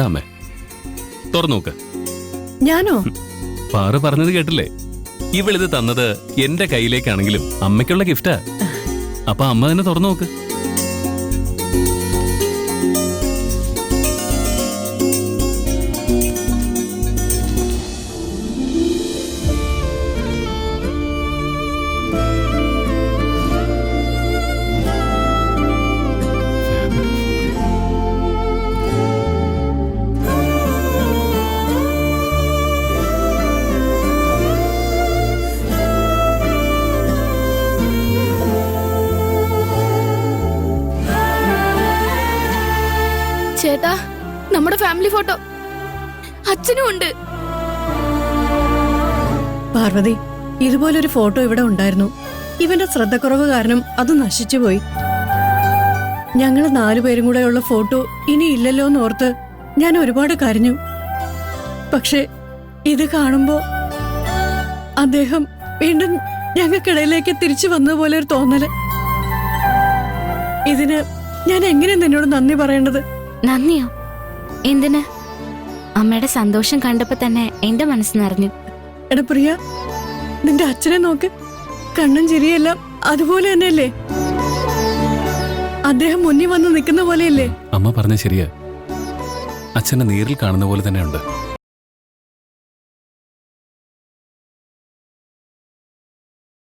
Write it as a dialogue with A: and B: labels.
A: അമ്മേ തുറന്നു നോക്ക്.
B: ഞാനോ?
A: പാറ പറഞ്ഞത് കേട്ടില്ലേ? ഇവളിത് തന്നത് എന്റെ കയ്യിലേക്കാണെങ്കിലും അമ്മയ്ക്കുള്ള ഗിഫ്റ്റാ. അപ്പൊ അമ്മ തന്നെ തുറന്നു നോക്ക്.
C: ചേട്ടാ, നമ്മുടെ ഫാമിലി ഫോട്ടോ അച്ഛനും ഉണ്ട്.
B: പാർവതി, ഇതുപോലൊരു ഫോട്ടോ ഇവിടെ ഉണ്ടായിരുന്നു. ഇവന്റെ ശ്രദ്ധക്കുറവ് കാരണം അത് നശിച്ചുപോയി. ഞങ്ങള് 4 പേരും കൂടെയുള്ള ഫോട്ടോ ഇനി ഇല്ലല്ലോ എന്നോർത്ത് ഞാൻ ഒരുപാട് കരഞ്ഞു. പക്ഷെ ഇത് കാണുമ്പോ അദ്ദേഹം വീണ്ടും ഞങ്ങൾക്കിടയിലേക്ക് തിരിച്ചു വന്നതുപോലെ ഒരു തോന്നല്. ഇതിന് ഞാൻ എങ്ങനെ നിന്നോട് നന്ദി പറയേണ്ടത്?
D: നന്ദിയോ? എന്തിന്? അമ്മയുടെ സന്തോഷം കണ്ടപ്പോ തന്നെ എന്റെ മനസ്സ് നിറഞ്ഞു.
B: എടാ പ്രിയ, നിന്റെ അച്ഛനെ നോക്ക്, കണ്ണും ചിരിയെല്ലാം അതുപോലെ തന്നെയല്ലേ? അദ്ദേഹം മുന്നിൽ വന്ന് നിൽക്കുന്ന പോലെയല്ലേ?
A: അമ്മ പറഞ്ഞ ശരിയാ, അച്ഛനെ നേരിൽ കാണുന്ന പോലെ തന്നെ ഉണ്ട്.